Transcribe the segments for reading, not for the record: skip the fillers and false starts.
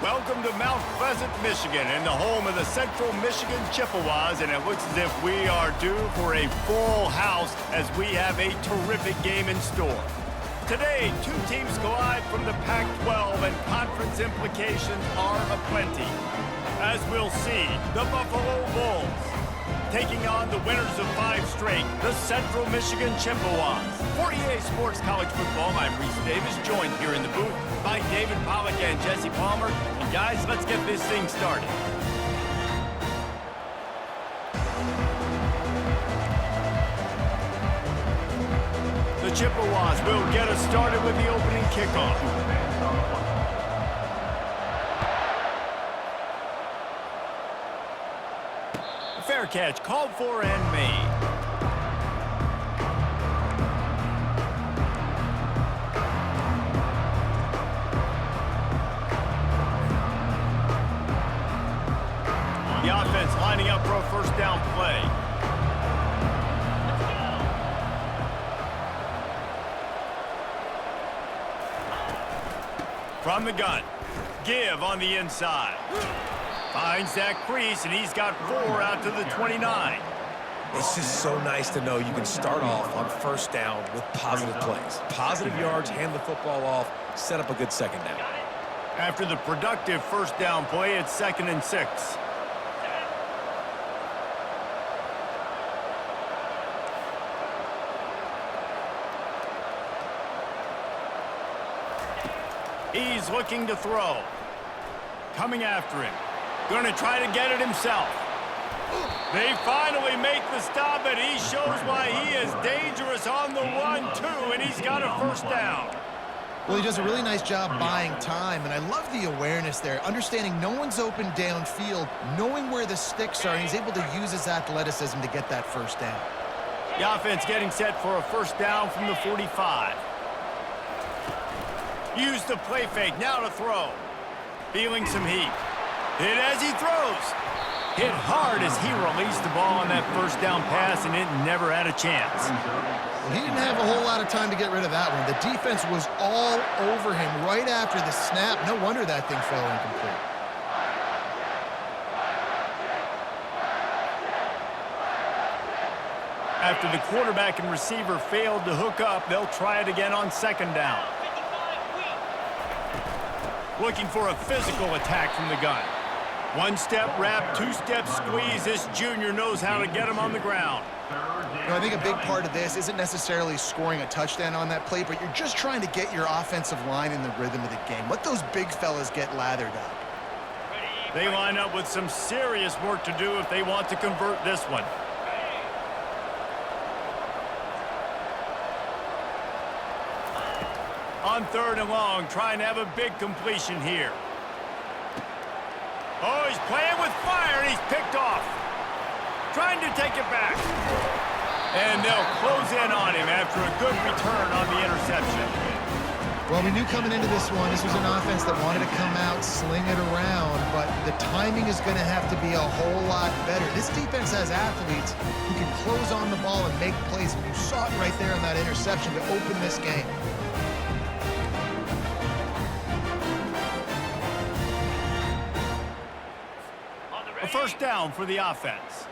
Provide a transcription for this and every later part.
Welcome to Mount Pleasant, Michigan, and the home of the Central Michigan Chippewas, and it looks as if we are due for a full house as we have a terrific game in store. Today, two teams collide from the Pac-12, and conference implications are aplenty. As we'll see, the Buffalo Bulls taking on the winners of 5 straight, the Central Michigan Chippewas. For EA Sports College Football, I'm Reese Davis, joined here in the booth by David Pollack and Jesse Palmer. And guys, let's get this thing started. The Chippewas will get us started with the opening kickoff. Fair catch called for and made. The offense lining up for a first down play. From the gun, give on the inside. Finds that crease, and he's got 4 out to the 29. It's just so nice to know you can start off on first down with positive plays. Positive yards, hand the football off, set up a good second down. After the productive first down play, it's 2nd and 6. He's looking to throw. Coming after him. Going to try to get it himself. They finally make the stop, and he shows why he is dangerous on the run, too, and he's got a first down. Well, he does a really nice job buying time, and I love the awareness there, understanding no one's open downfield, knowing where the sticks are, and he's able to use his athleticism to get that first down. The offense getting set for a first down from the 45. Use the play fake, now to throw. Feeling some heat. Hit as he throws. Hit hard as he released the ball on that first down pass, and it never had a chance. Well, he didn't have a whole lot of time to get rid of that one. The defense was all over him right after the snap. No wonder that thing fell incomplete. After the quarterback and receiver failed to hook up, they'll try it again on 2nd down. Looking for a physical attack from the gun. 1-step wrap, 2-step squeeze. This junior knows how to get him on the ground. You know, I think a big part of this isn't necessarily scoring a touchdown on that play, but you're just trying to get your offensive line in the rhythm of the game. Let those big fellas get lathered up. They line up with some serious work to do if they want to convert this one. On 3rd and long, trying to have a big completion here. Oh, he's playing with fire, and he's picked off. Trying to take it back. And they'll close in on him after a good return on the interception. Well, we knew coming into this one, this was an offense that wanted to come out, sling it around, but the timing is going to have to be a whole lot better. This defense has athletes who can close on the ball and make plays, and you saw it right there on that interception to open this game. A first down for the offense.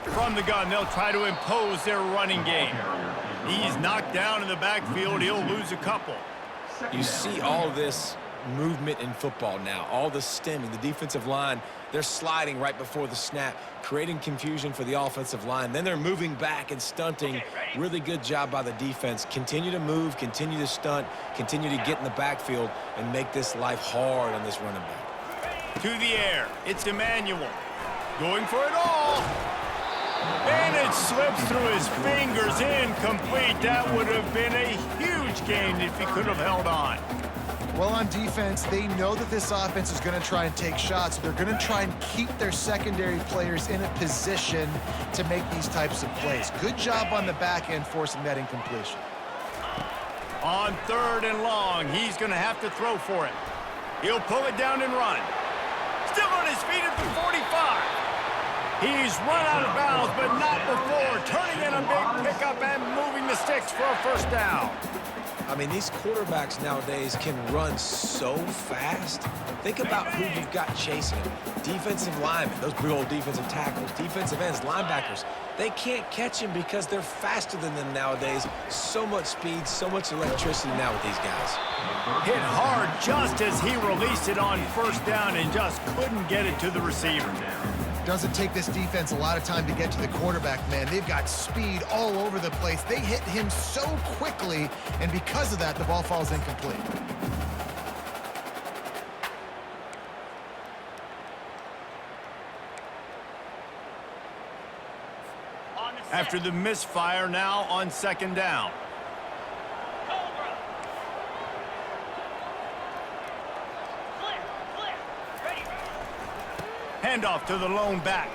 From the gun, they'll try to impose their running game. He's knocked down in the backfield. He'll lose a couple. You see all this movement in football now, all the stemming, the defensive line, they're sliding right before the snap, creating confusion for the offensive line. Then they're moving back and stunting. Really good job by the defense. Continue to move, continue to stunt, continue to get in the backfield and make this life hard on this running back. To the air, it's Emmanuel. Going for it all. And it slips through his fingers, incomplete. That would have been a huge gain if he could have held on. Well, on defense, they know that this offense is going to try and take shots. They're going to try and keep their secondary players in a position to make these types of plays. Good job on the back end forcing that incompletion. On 3rd and long, he's going to have to throw for it. He'll pull it down and run. Still on his feet at the 45. He's run out of bounds, but not before turning in a big pickup and moving the sticks for a first down. I mean, these quarterbacks nowadays can run so fast. Think about who you've got chasing them. Defensive linemen, those big old defensive tackles, defensive ends, linebackers. They can't catch him because they're faster than them nowadays. So much speed, so much electricity now with these guys. Hit hard just as he released it on first down and just couldn't get it to the receiver. Doesn't take this defense a lot of time to get to the quarterback, man. They've got speed all over the place. They hit him so quickly, and because of that, the ball falls incomplete. After the misfire, now on second down. Handoff to the lone back.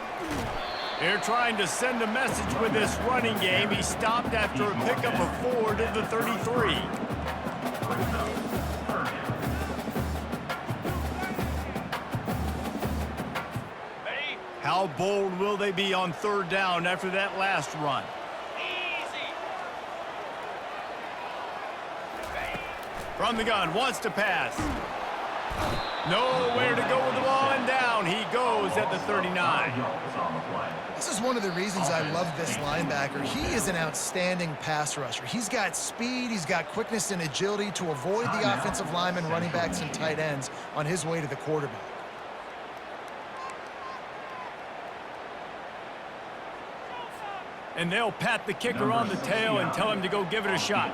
They're trying to send a message with this running game. He stopped after a pickup of 4 to the 33. How bold will they be on third down after that last run? From the gun, wants to pass. Nowhere to go with the ball, and down he goes at the 39. This is one of the reasons I love this linebacker. He is an outstanding pass rusher. He's got speed, he's got quickness and agility to avoid the offensive linemen, running backs, and tight ends on his way to the quarterback. And they'll pat the kicker on the tail and tell him to go give it a shot.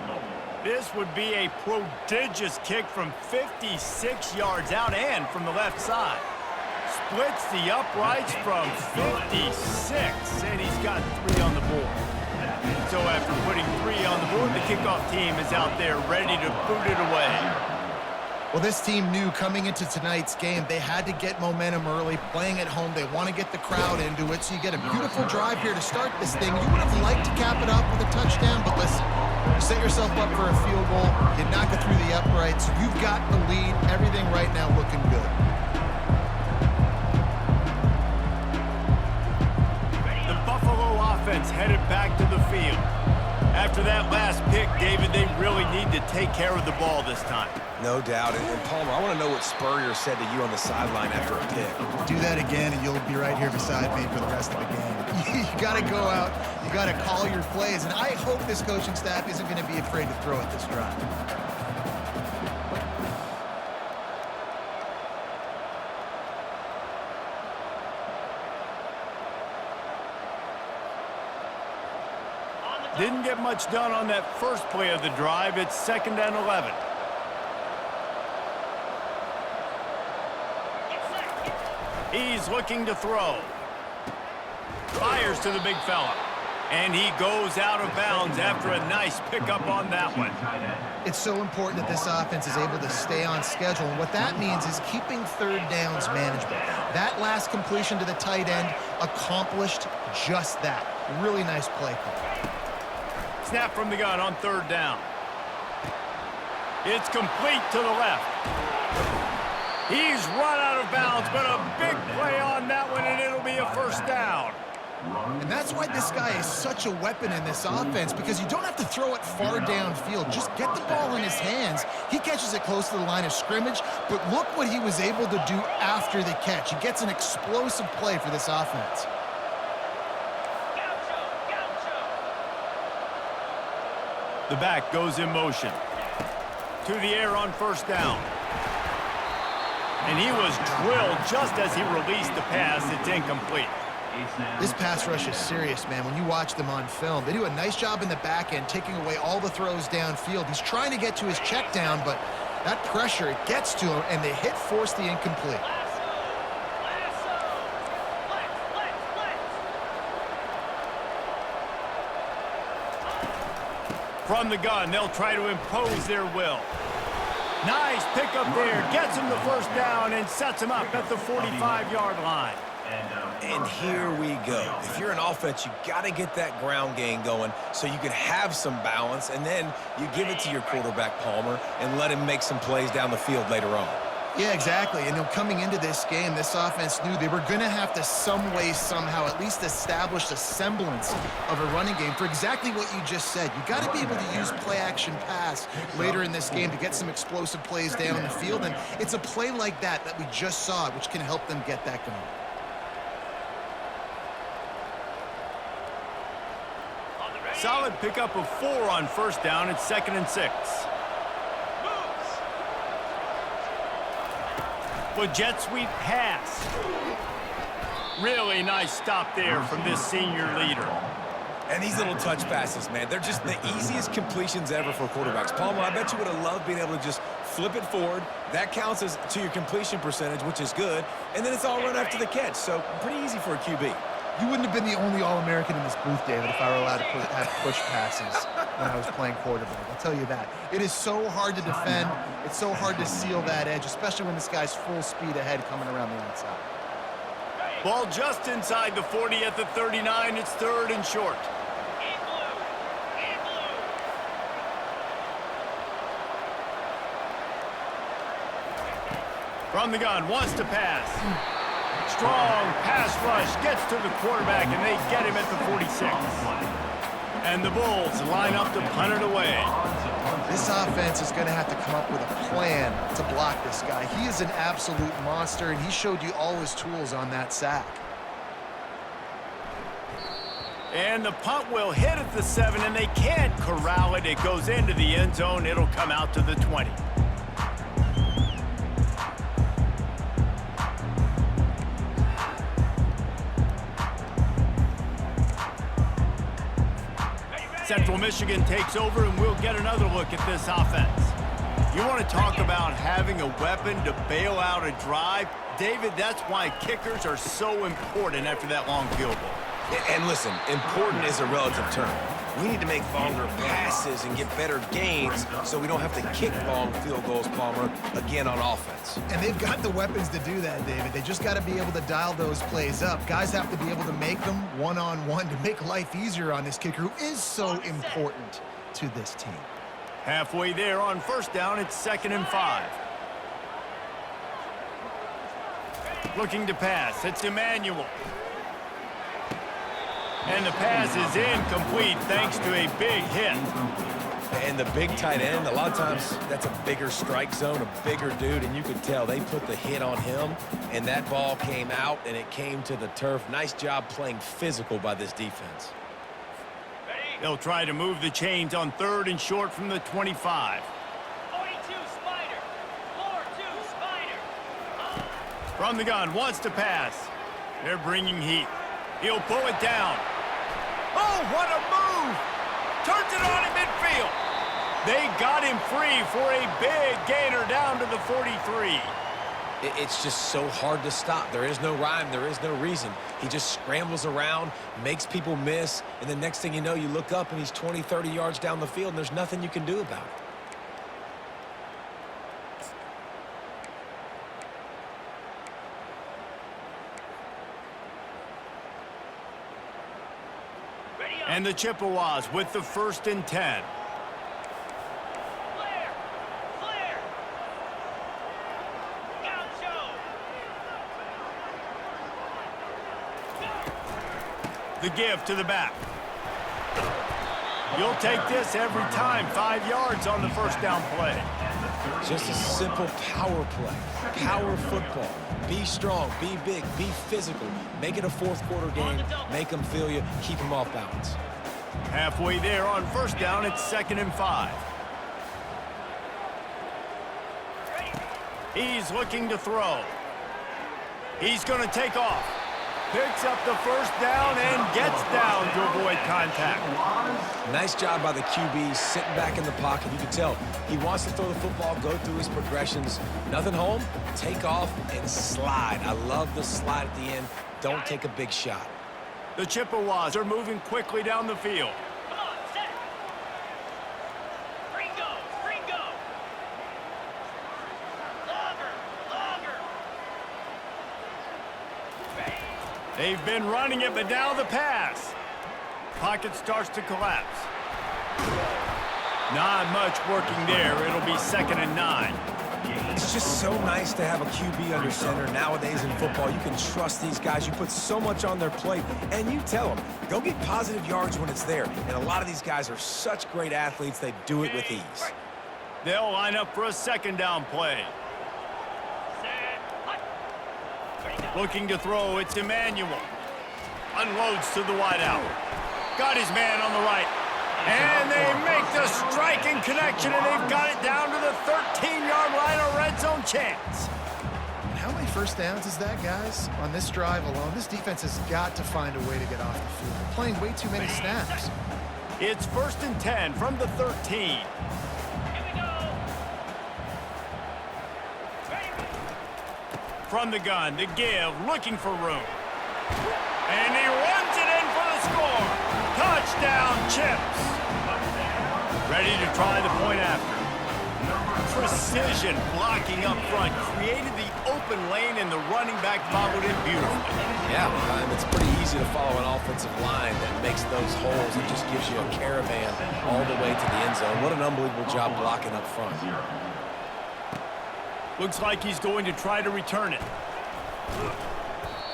This would be a prodigious kick from 56 yards out and from the left side. Splits the uprights from 56, and he's got 3 on the board. So after putting 3 on the board, the kickoff team is out there ready to boot it away. Well, this team knew coming into tonight's game they had to get momentum early, playing at home. They want to get the crowd into it, so you get a beautiful drive here to start this thing. You would have liked to cap it off with a touchdown, but listen, you set yourself up for a field goal, you knock it through the uprights, you've got the lead, everything right now looking good. The Buffalo offense headed back to the field. After that last pick, David, they really need to take care of the ball this time. No doubt. And Palmer, I want to know what Spurrier said to you on the sideline after a pick. Do that again, and you'll be right here beside me for the rest of the game. You got to go out, you got to call your plays, and I hope this coaching staff isn't going to be afraid to throw at this drive. Didn't get much done on that first play of the drive. It's 2nd and 11. He's looking to throw. Fires to the big fella. And he goes out of bounds after a nice pickup on that one. It's so important that this offense is able to stay on schedule. And what that means is keeping third downs manageable. That last completion to the tight end accomplished just that. Really nice play call. Snap from the gun on third down. It's complete to the left. He's run out of bounds, but a big play on that one, and it'll be a first down. And that's why this guy is such a weapon in this offense, because you don't have to throw it far downfield. Just get the ball in his hands. He catches it close to the line of scrimmage, but look what he was able to do after the catch. He gets an explosive play for this offense. The back goes in motion. To the air on first down. And he was drilled just as he released the pass. It's incomplete. This pass rush is serious, man. When you watch them on film, they do a nice job in the back end, taking away all the throws downfield. He's trying to get to his check down, but that pressure, it gets to him, and the hit forced the incomplete. From the gun, they'll try to impose their will. Nice pickup there. Gets him the first down and sets him up at the 45-yard line. And here we go. If you're an offense, you got to get that ground game going so you can have some balance, and then you give it to your quarterback, Palmer, and let him make some plays down the field later on. Yeah, exactly. And coming into this game, this offense knew they were going to have to some way, somehow, at least establish a semblance of a running game for exactly what you just said. You got to be able to use play-action pass later in this game to get some explosive plays down the field. And it's a play like that we just saw, which can help them get that going. Solid pickup of 4 on first down. It's 2nd and 6. With jet sweep pass. Really nice stop there from this senior leader. And these little touch passes, man, they're just the easiest completions ever for quarterbacks. Palmer, I bet you would have loved being able to just flip it forward. That counts as to your completion percentage, which is good. And then it's all run after the catch, so pretty easy for a QB. You wouldn't have been the only All-American in this booth, David, if I were allowed to have push passes when I was playing quarterback. I'll tell you that. It is so hard to defend. It's so hard to seal that edge, especially when this guy's full speed ahead coming around the outside. Ball just inside the 40 at the 39. It's 3rd and short. From the gun, wants to pass. Strong pass rush, gets to the quarterback, and they get him at the 46. And the Bulls line up to punt it away. This offense is going to have to come up with a plan to block this guy. He is an absolute monster, and he showed you all his tools on that sack. And the punt will hit at the 7, and they can't corral it. It goes into the end zone. It'll come out to the 20. Central Michigan takes over, and we'll get another look at this offense. You want to talk about having a weapon to bail out a drive? David, that's why kickers are so important after that long field goal. And listen, important is a relative term. We need to make longer passes and get better gains so we don't have to kick long field goals, Palmer, again on offense. And they've got the weapons to do that, David. They just got to be able to dial those plays up. Guys have to be able to make them one-on-one to make life easier on this kicker who is so important to this team. Halfway there on first down, it's 2nd and 5. Looking to pass, it's Emmanuel. And the pass is incomplete thanks to a big hit. And the big tight end, a lot of times that's a bigger strike zone, a bigger dude, and you could tell they put the hit on him, and that ball came out, and it came to the turf. Nice job playing physical by this defense. They'll try to move the chains on 3rd and short from the 25. 42 Spider. 4-2 Spider. From the gun, wants to pass. They're bringing heat. He'll pull it down. Oh, what a move! Turns it on in midfield. They got him free for a big gainer down to the 43. It's just so hard to stop. There is no rhyme. There is no reason. He just scrambles around, makes people miss, and the next thing you know, you look up and he's 20, 30 yards down the field, and there's nothing you can do about it. And the Chippewas with the 1st and 10. Flare. Flare. Gaucho. The give to the back. You'll take this every time. 5 yards on the first down play. Just a simple power play, power football. Be strong, be big, be physical. Make it a 4th quarter game. Make them feel you. Keep them off balance. Halfway there on first down, it's 2nd and 5. He's looking to throw. He's going to take off. Picks up the first down and gets down to avoid contact. Nice job by the QB, sitting back in the pocket. You can tell he wants to throw the football, go through his progressions. Nothing home, take off and slide. I love the slide at the end. Don't take a big shot. The Chippewas are moving quickly down the field. Come on, set. Ringo. Ringo. Longer. Longer. They've been running it, but now the pass. Pocket starts to collapse. Not much working there. It'll be 2nd and 9. It's just so nice to have a QB under center. Nowadays in football, you can trust these guys. You put so much on their plate, and you tell them, go get positive yards when it's there. And a lot of these guys are such great athletes, they do it with ease. They'll line up for a second down play. Looking to throw, it's Emmanuel. Unloads to the wideout. Got his man on the right. And they make the striking connection, and they've got it down to the 13-yard line, a red zone chance. How many first downs is that, guys? On this drive alone, this defense has got to find a way to get off the field. They're playing way too many snaps. It's 1st and 10 from the 13. From the gun, the give, looking for room. And he runs it in for the score. Touchdown, Chips. Ready to try the point after. Precision blocking up front created the open lane, and the running back followed it beautifully. Yeah, it's pretty easy to follow an offensive line that makes those holes and just gives you a caravan all the way to the end zone. What an unbelievable job blocking up front. Looks like he's going to try to return it.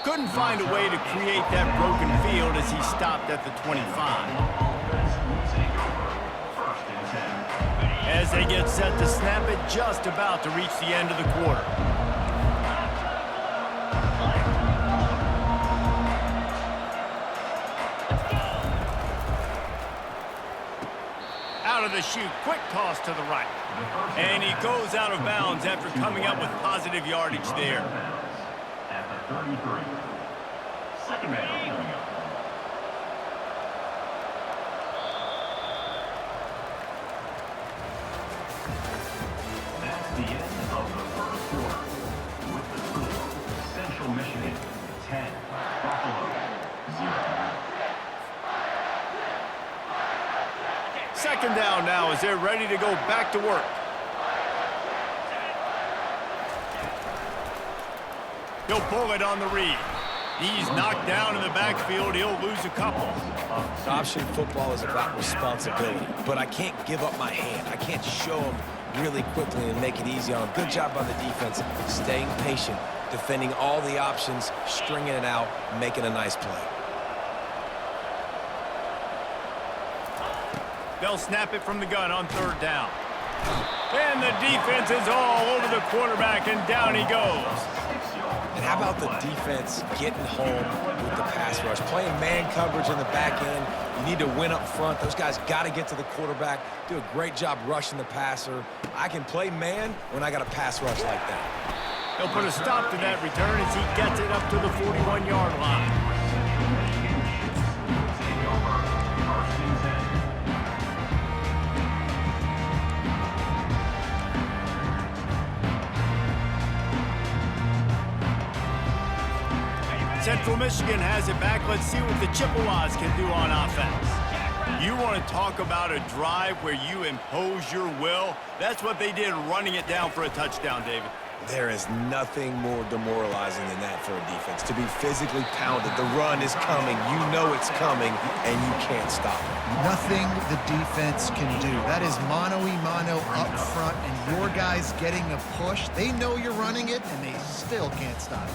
Couldn't find a way to create that broken field as he stopped at the 25. As they get set to snap it, just about to reach the end of the quarter. Out of the chute, quick toss to the right. And he goes out of bounds after coming up with positive yardage there. At the 33. Second man coming up. That's the end of the first quarter. With the score, Central Michigan 10, Buffalo 0. Second down now as they're ready to go back to work. He'll pull it on the read. He's knocked down in the backfield. He'll lose a couple. Option football is about responsibility, but I can't give up my hand. I can't show them really quickly and make it easy on them. Good job on the defense, staying patient, defending all the options, stringing it out, making a nice play. They'll snap it from the gun on third down. And the defense is all over the quarterback, and down he goes. And how about the defense getting home with the pass rush? Playing man coverage in the back end. You need to win up front. Those guys got to get to the quarterback. Do a great job rushing the passer. I can play man when I got a pass rush like that. He'll put a stop to that return as he gets it up to the 41-yard line. Central Michigan has it back. Let's see what the Chippewas can do on offense. You want to talk about a drive where you impose your will? That's what they did, running it down for a touchdown, David. There is nothing more demoralizing than that for a defense. To be physically pounded. The run is coming. You know it's coming, and you can't stop it. Nothing the defense can do. That is mano-a-mano up front, and your guys getting a push. They know you're running it, and they still can't stop it.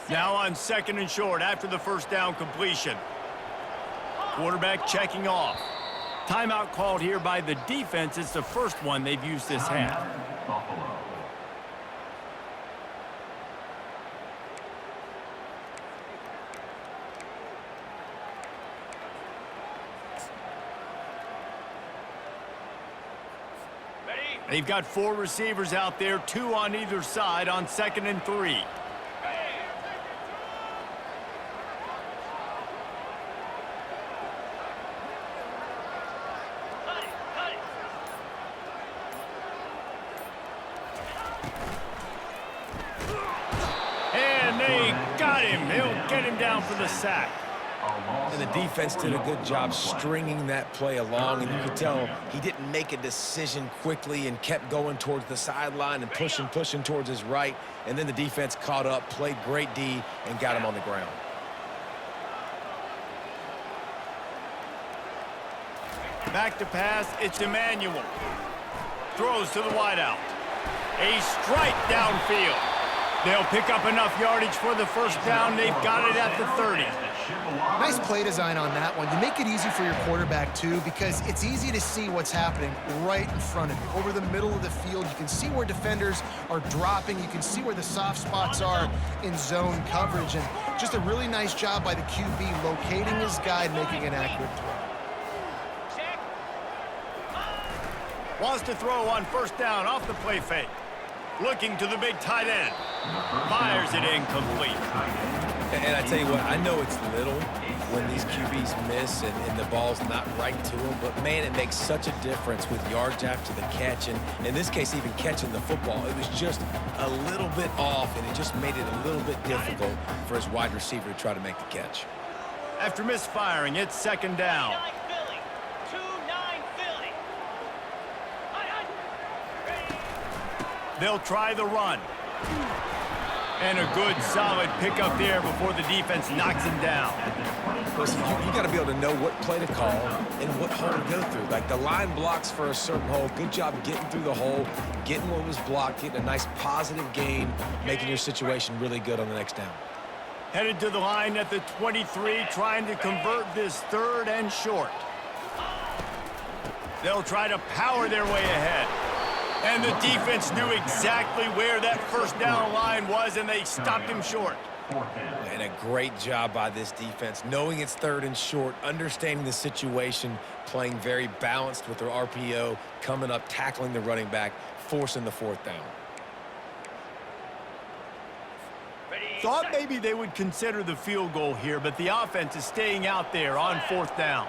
Now on second and short after the first down completion. Quarterback checking off. Timeout called here by the defense. It's the first one they've used this half. Buffalo. They've got 4 receivers out there, 2 on either side on 2nd and 3. And they got him. He'll get him down for the sack. And the defense did a good job stringing that play along, and you could tell he didn't make a decision quickly and kept going towards the sideline and pushing towards his right, and then the defense caught up, played great D, and got him on the ground. Back to pass, it's Emmanuel. throws to the wideout. A strike downfield. They'll pick up enough yardage for the first down. They've got it at the 30. Nice play design on that one. You make it easy for your quarterback, too, because it's easy to see what's happening right in front of you. Over the middle of the field, you can see where defenders are dropping. You can see where the soft spots are in zone coverage. And just a really nice job by the QB locating his guy and making an accurate throw. Check. Wants to throw on first down off the play fake. Looking to the big tight end. Fires it incomplete. And I tell you what, I know it's little when these QBs miss and the ball's not right to them, but man, it makes such a difference with yards after the catch. And in this case, even catching the football, it was just a little bit off, and it just made it a little bit difficult for his wide receiver to try to make the catch. After misfiring, it's second down. 2-9 Philly. 2-9 Philly. Ready. They'll try the run. And a good, solid pickup there before the defense knocks him down. Listen, you got to be able to know what play to call and what hole to go through. Like, the line blocks for a certain hole. Good job getting through the hole, getting what was blocked, getting a nice positive gain, making your situation really good on the next down. Headed to the line at the 23, trying to convert this third and short. They'll try to power their way ahead. And the defense knew exactly where that first down line was, and they stopped him short. And a great job by this defense, knowing it's third and short, understanding the situation, playing very balanced with their RPO, coming up, tackling the running back, forcing the fourth down. Thought maybe they would consider the field goal here, but the offense is staying out there on fourth down.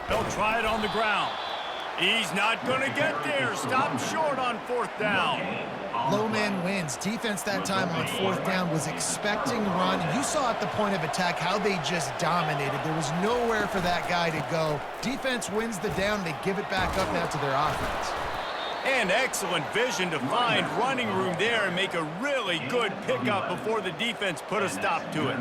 They'll try it on the ground. He's not going to get there. Stop short on fourth down. Low man wins. Defense that time on fourth down was expecting run. You saw at the point of attack how they just dominated. There was nowhere for that guy to go. Defense wins the down. They give it back up now to their offense. And excellent vision to find running room there and make a really good pickup before the defense put a stop to it.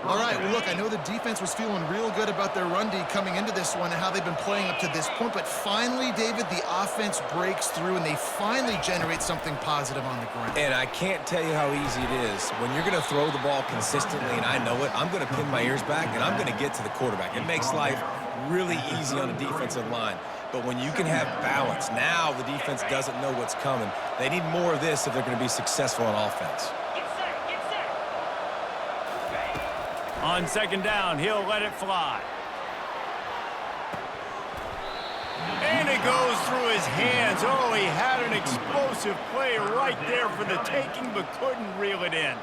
All right, well, look, I know the defense was feeling real good about their run D coming into this one and how they've been playing up to this point, but finally, David, the offense breaks through and they finally generate something positive on the ground. And I can't tell you how easy it is. When you're going to throw the ball consistently, and I know it, I'm going to pin my ears back, and I'm going to get to the quarterback. It makes life really easy on the defensive line. But when you can have balance, now the defense doesn't know what's coming. They need more of this if they're going to be successful on offense. Get set. Get set. On second down, he'll let it fly. And it goes through his hands. Oh, he had an explosive play right there for the taking, but couldn't reel it in.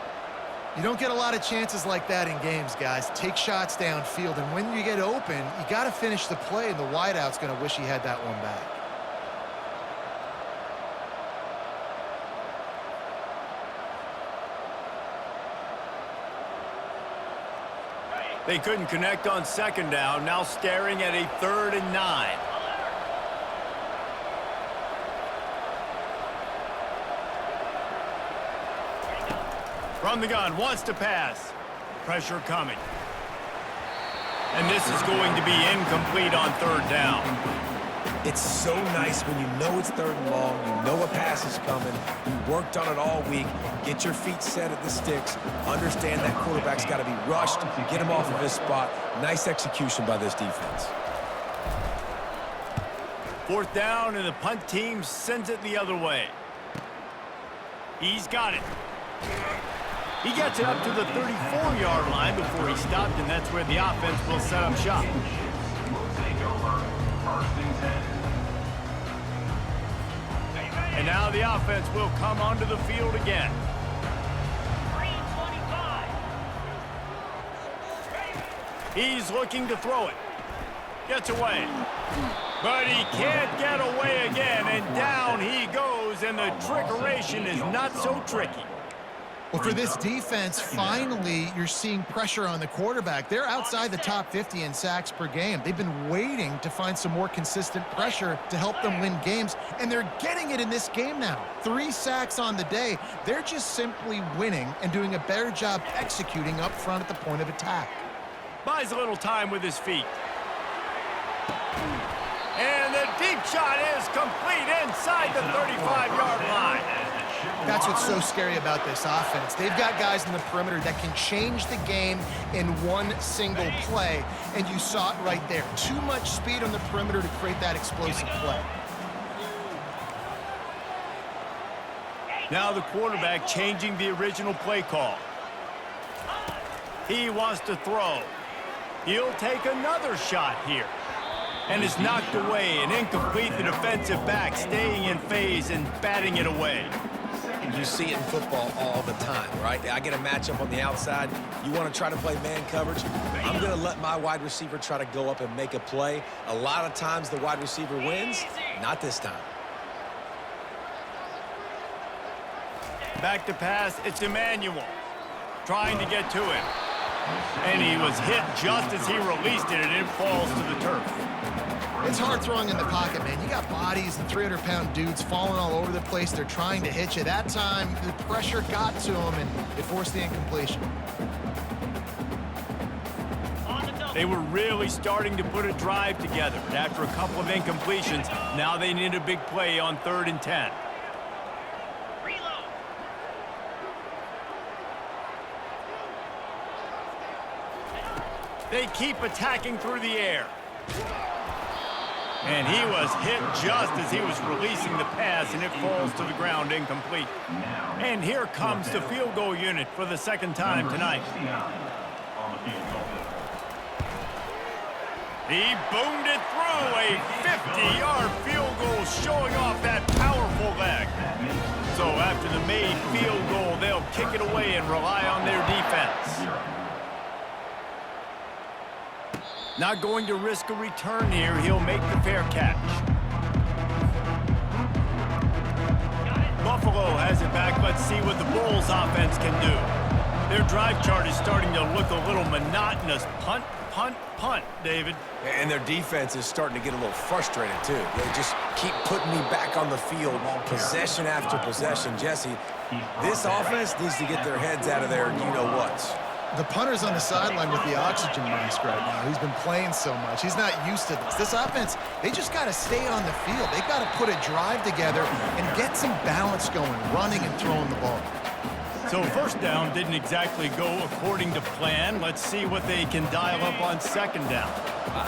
You don't get a lot of chances like that in games, guys. Take shots downfield, and when you get open, you got to finish the play, and the wideout's going to wish he had that one back. They couldn't connect on second down, now staring at a 3rd and 9. From the gun, wants to pass. Pressure coming. And this is going to be incomplete on 3rd down. It's so nice when you know it's 3rd and long, you know a pass is coming, you worked on it all week, get your feet set at the sticks, understand that quarterback's got to be rushed, get him off of his spot. Nice execution by this defense. 4th down, and the punt team sends it the other way. He's got it. He gets it up to the 34-yard line before he stopped, and that's where the offense will set up shop. And now the offense will come onto the field again. Green 25. He's looking to throw it. Gets away. But he can't get away again, and down he goes, and the trickeration is not so tricky. Well, for this defense, finally, you're seeing pressure on the quarterback. They're outside the top 50 in sacks per game. They've been waiting to find some more consistent pressure to help them win games, and they're getting it in this game now. 3 sacks on the day. They're just simply winning and doing a better job executing up front at the point of attack. Buys a little time with his feet. And the deep shot is complete inside the 35-yard line. That's what's so scary about this offense. They've got guys in the perimeter that can change the game in one single play, and you saw it right there. Too much speed on the perimeter to create that explosive play. Now the quarterback changing the original play call. He wants to throw. He'll take another shot here. And is knocked away and incomplete. The defensive back staying in phase and batting it away. You see it in football all the time, right? I get a matchup on the outside. You want to try to play man coverage. I'm going to let my wide receiver try to go up and make a play. A lot of times the wide receiver wins. Not this time. Back to pass. It's Emmanuel trying to get to him. And he was hit just as he released it, and it falls to the turf. It's hard throwing in the pocket, man. You got bodies and 300-pound dudes falling all over the place. They're trying to hit you. That time, the pressure got to him, and it forced the incompletion. They were really starting to put a drive together. And after a couple of incompletions, now they need a big play on 3rd and 10. They keep attacking through the air. And he was hit just as he was releasing the pass, and it falls to the ground incomplete. And here comes the field goal unit for the 2nd time tonight. He boomed it through a 50-yard field goal, showing off that powerful leg. So after the made field goal, they'll kick it away and rely on their defense. Not going to risk a return here. He'll make the fair catch. Buffalo has it back. Let's see what the Bulls offense can do. Their drive chart is starting to look a little monotonous. Punt, punt, punt, David. And their defense is starting to get a little frustrated, too. They just keep putting me back on the field, possession after possession. Jesse, this offense needs to get their heads out of their you-know-whats. The punter's on the sideline with the oxygen mask right now. He's been playing so much. He's not used to this. This offense, they just got to stay on the field. They've got to put a drive together and get some balance going, running and throwing the ball. So 1st down didn't exactly go according to plan. Let's see what they can dial up on 2nd down.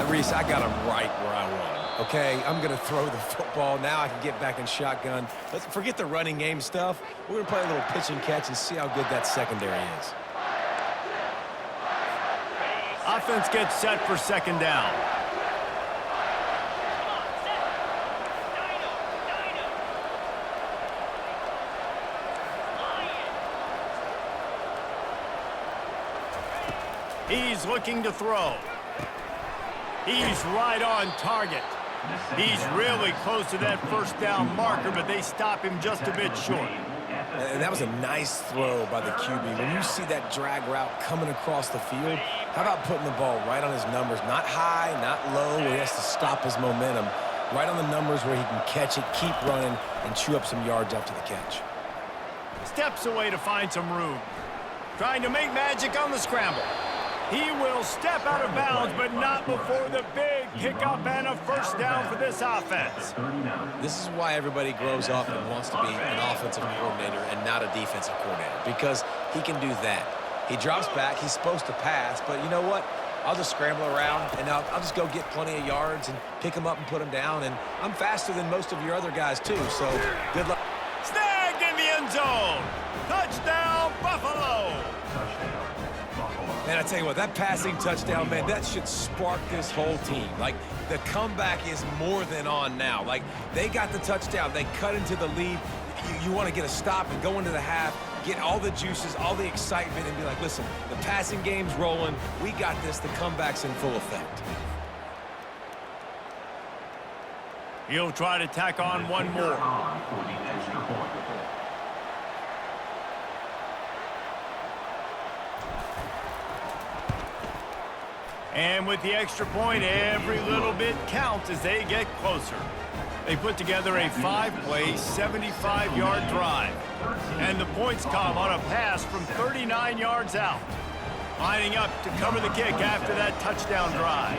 Reese, I got him right where I want him. Okay, I'm going to throw the football. Now I can get back in shotgun. Let's forget the running game stuff. We're going to play a little pitch and catch and see how good that secondary is. Offense gets set for 2nd down. He's looking to throw. He's right on target. He's really close to that 1st down marker, but they stop him just a bit short. And that was a nice throw by the QB. When you see that drag route coming across the field, how about putting the ball right on his numbers? Not high, not low, where he has to stop his momentum. Right on the numbers where he can catch it, keep running, and chew up some yards after the catch. Steps away to find some room. Trying to make magic on the scramble. He will step out of bounds, but not before the big pickup and a 1st down for this offense. This is why everybody grows up and wants to be an offensive coordinator and not a defensive coordinator, because he can do that. He drops back. He's supposed to pass, but you know what? I'll just scramble around, and I'll just go get plenty of yards and pick him up and put him down, and I'm faster than most of your other guys, too, so good luck. Snagged in the end zone. Touchdown, Buffalo. Man, I tell you what, that passing touchdown, man, that should spark this whole team. Like, the comeback is more than on now. Like, they got the touchdown. They cut into the lead. You want to get a stop and go into the half, get all the juices, all the excitement, and be like, listen, the passing game's rolling. We got this. The comeback's in full effect. He'll try to tack on one more. And with the extra point, every little bit counts as they get closer. They put together a 5-play, 75-yard drive. And the points come on a pass from 39 yards out. Lining up to cover the kick after that touchdown drive.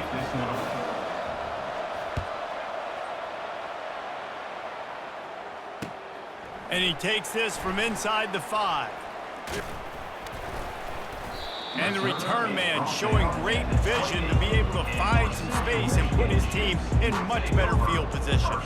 And he takes this from inside the 5. And the return man showing great vision to be able to find some space and put his team in much better field position.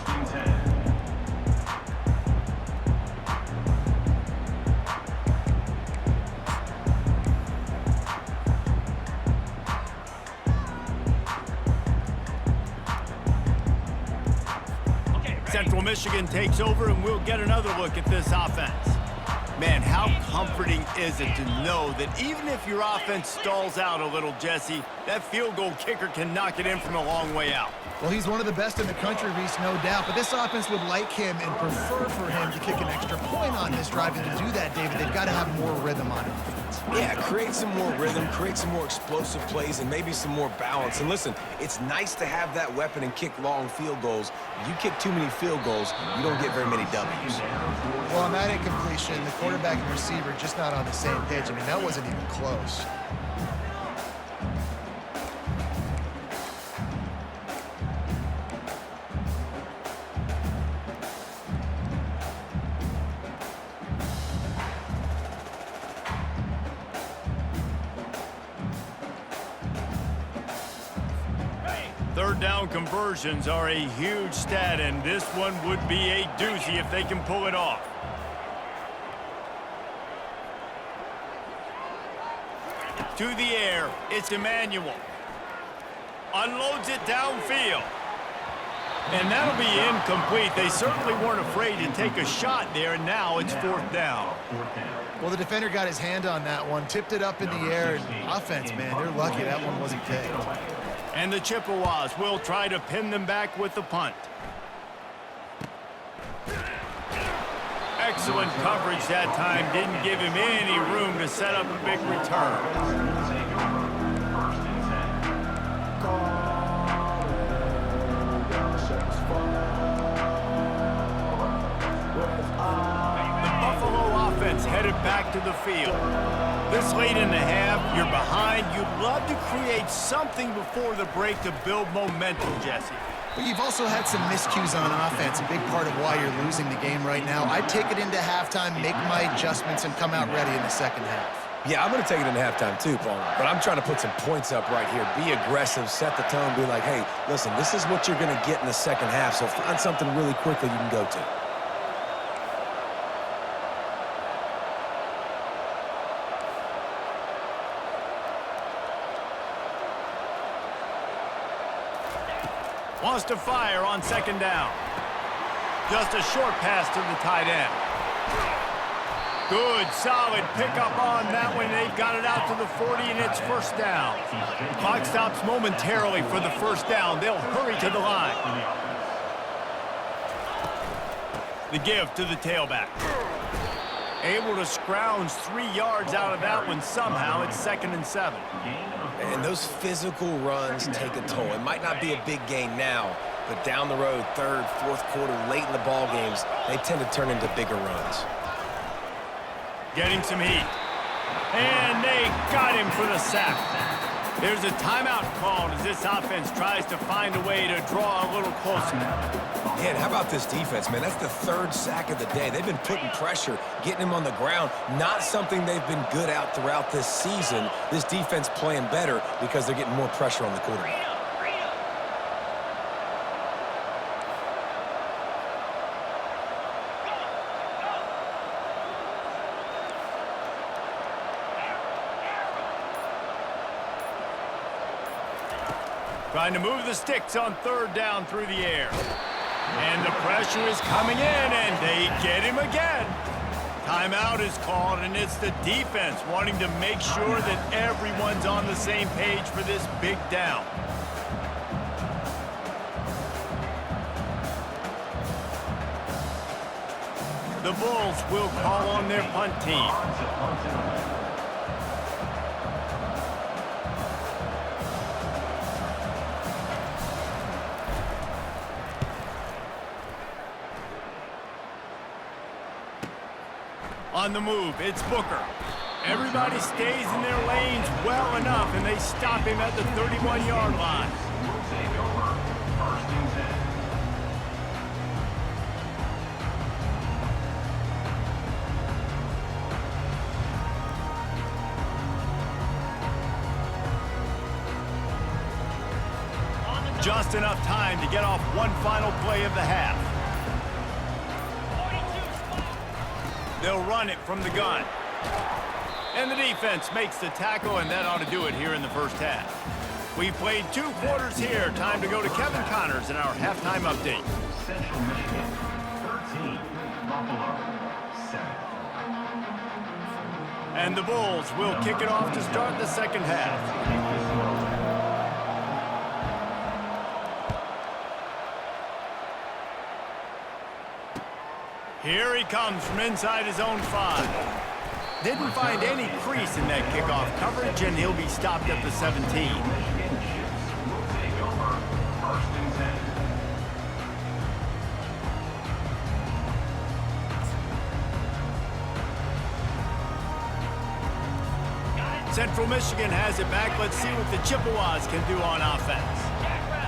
Central Michigan takes over, and we'll get another look at this offense. Man, how comforting is it to know that even if your offense stalls out a little, Jesse, that field goal kicker can knock it in from a long way out. Well, he's one of the best in the country, Reese, no doubt. But this offense would like him and prefer for him to kick an extra point on this drive. And to do that, David, they've got to have more rhythm on offense. Yeah, create some more rhythm, create some more explosive plays, and maybe some more balance. And listen, it's nice to have that weapon and kick long field goals. If you kick too many field goals, you don't get very many W's. Well, on that incompletion, the quarterback and receiver just not on the same page. I mean, that wasn't even close. Third down conversions are a huge stat, and this one would be a doozy if they can pull it off. To the air, it's Emmanuel. Unloads it downfield. And that'll be incomplete. They certainly weren't afraid to take a shot there, and now it's fourth down. Well, the defender got his hand on that one, tipped it up in the air, and offense, man, they're lucky that one wasn't kicked. And the Chippewas will try to pin them back with the punt. Excellent coverage that time. Didn't give him any room to set up a big return. The Buffalo offense headed back to the field. This late in the half, you're behind. You'd love to create something before the break to build momentum, Jesse. But you've also had some miscues on offense, a big part of why you're losing the game right now. I'd take it into halftime, make my adjustments, and come out ready in the second half. Yeah, I'm going to take it into halftime too, Paul. But I'm trying to put some points up right here. Be aggressive, set the tone, be like, hey, listen, this is what you're going to get in the second half, so find something really quickly you can go to. Wants to fire on second down. Just a short pass to the tight end. Good, solid pickup on that one. They've got it out to the 40, and it's first down. Clock stops momentarily for the first down. They'll hurry to the line. The give to the tailback. Able to scrounge 3 yards out of that one somehow. It's 2nd and 7. And those physical runs take a toll. It might not be a big gain now, but down the road, third, fourth quarter, late in the ball games, they tend to turn into bigger runs. Getting some heat. And they got him for the sack. There's a timeout called as this offense tries to find a way to draw a little closer. Man, how about this defense, man? That's the third sack of the day. They've been putting pressure, getting him on the ground. Not something they've been good at throughout this season. This defense playing better because they're getting more pressure on the quarterback. Trying to move the sticks on third down through the air. And the pressure is coming in, and they get him again. Timeout is called, and it's the defense wanting to make sure that everyone's on the same page for this big down. The Bulls will call on their punt team. On the move, it's Booker. Everybody stays in their lanes well enough, and they stop him at the 31-yard line. Will take over 1st and 10. Just enough time to get off one final play of the half. 42 They'll run it from the gun. And the defense makes the tackle, and that ought to do it here in the first half. We've played 2 quarters here. Time to go to Kevin Connors in our halftime update. Central Michigan 13, Buffalo 7. And the Bulls will kick it off to start the second half. Here he comes from inside his own 5. Didn't find any crease in that kickoff coverage, and he'll be stopped at the 17. Michigan shifts will take over 1st and 10. Central Michigan has it back. Let's see what the Chippewas can do on offense.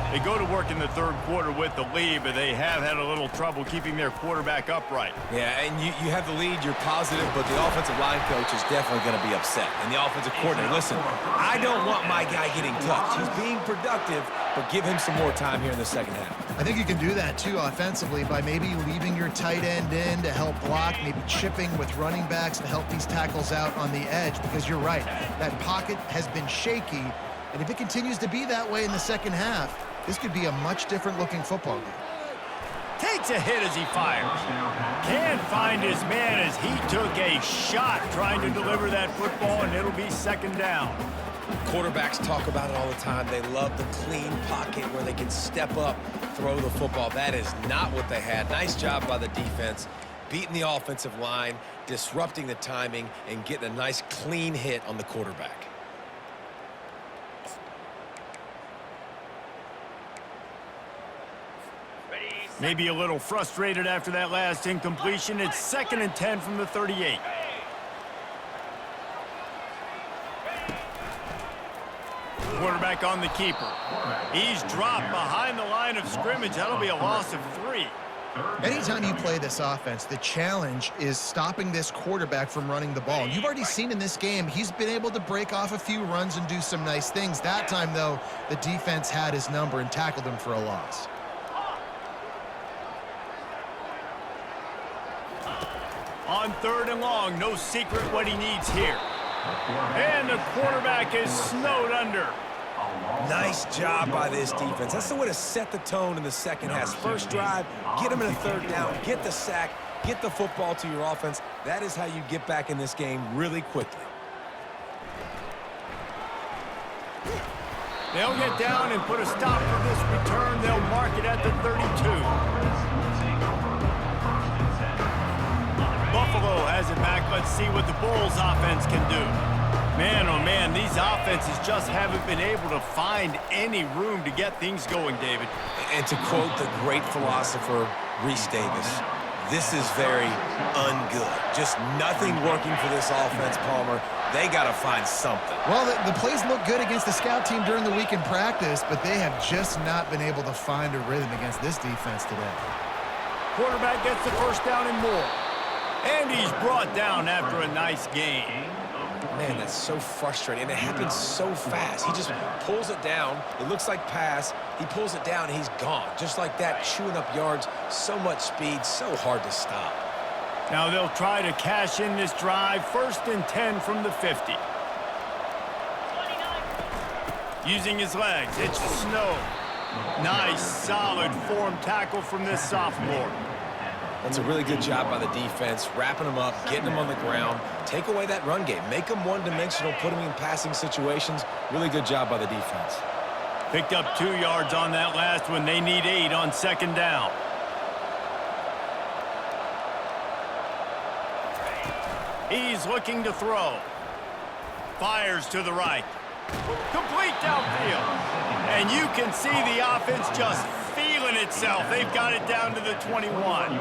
They go to work in the third quarter with the lead, but they have had a little trouble keeping their quarterback upright. Yeah, and you have the lead, you're positive, but the offensive line coach is definitely going to be upset. And the offensive coordinator, listen, I don't want my guy getting touched. He's being productive, but give him some more time here in the second half. I think you can do that, too, offensively, by maybe leaving your tight end in to help block, maybe chipping with running backs to help these tackles out on the edge, because you're right. That pocket has been shaky, and if it continues to be that way in the second half, this could be a much different-looking football game. Takes a hit as he fires. Can't find his man as he took a shot trying to deliver that football, and it'll be second down. Quarterbacks talk about it all the time. They love the clean pocket where they can step up, throw the football. That is not what they had. Nice job by the defense, beating the offensive line, disrupting the timing, and getting a nice clean hit on the quarterback. Maybe a little frustrated after that last incompletion. It's 2nd and 10 from the 38. Quarterback on the keeper. He's dropped behind the line of scrimmage. That'll be a loss of 3. Anytime you play this offense, the challenge is stopping this quarterback from running the ball. You've already seen in this game, he's been able to break off a few runs and do some nice things. That time, though, the defense had his number and tackled him for a loss. On 3rd and long, no secret what he needs here. And the quarterback is snowed under. Nice job by this defense. That's the way to set the tone in the second half. First drive, get them in a 3rd down, get the sack, get the football to your offense. That is how you get back in this game really quickly. They'll get down and put a stop for this return. They'll mark it at the 32. Buffalo has it back. Let's see what the Bulls offense can do. Man, oh man, these offenses just haven't been able to find any room to get things going, David. And to quote the great philosopher Reese Davis, this is very ungood. Just nothing working for this offense, Palmer. They got to find something. Well, the plays look good against the scout team during the week in practice, but they have just not been able to find a rhythm against this defense today. Quarterback gets the first down and more. And he's brought down after a nice gain. Man, that's so frustrating. And it happens so fast. He just pulls it down. It looks like pass. He pulls it down, and he's gone. Just like that, chewing up yards. So much speed, so hard to stop. Now they'll try to cash in this drive. 1st and 10 from the 50. 29. Using his legs, it's Snow. Nice, solid form tackle from this sophomore. That's a really good job by the defense, wrapping them up, getting them on the ground. Take away that run game. Make them one-dimensional, put them in passing situations. Really good job by the defense. Picked up 2 yards on that last one. They need 8 on 2nd down. He's looking to throw. Fires to the right. Complete downfield. And you can see the offense just feeling itself. They've got it down to the 21.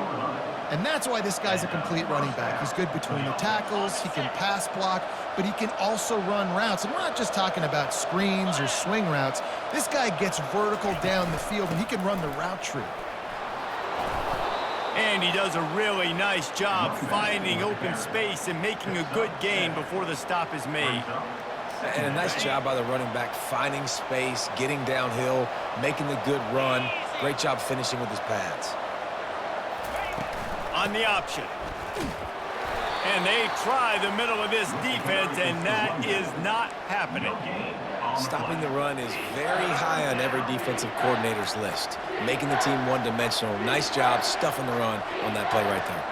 And that's why this guy's a complete running back. He's good between the tackles, he can pass block, but he can also run routes. And we're not just talking about screens or swing routes. This guy gets vertical down the field, and he can run the route tree. And he does a really nice job finding open space and making a good gain before the stop is made. And a nice job by the running back, finding space, getting downhill, making the good run. Great job finishing with his pads. On the option. And they try the middle of this defense, and that is not happening. Stopping the run is very high on every defensive coordinator's list. Making the team one-dimensional. Nice job stuffing the run on that play right there.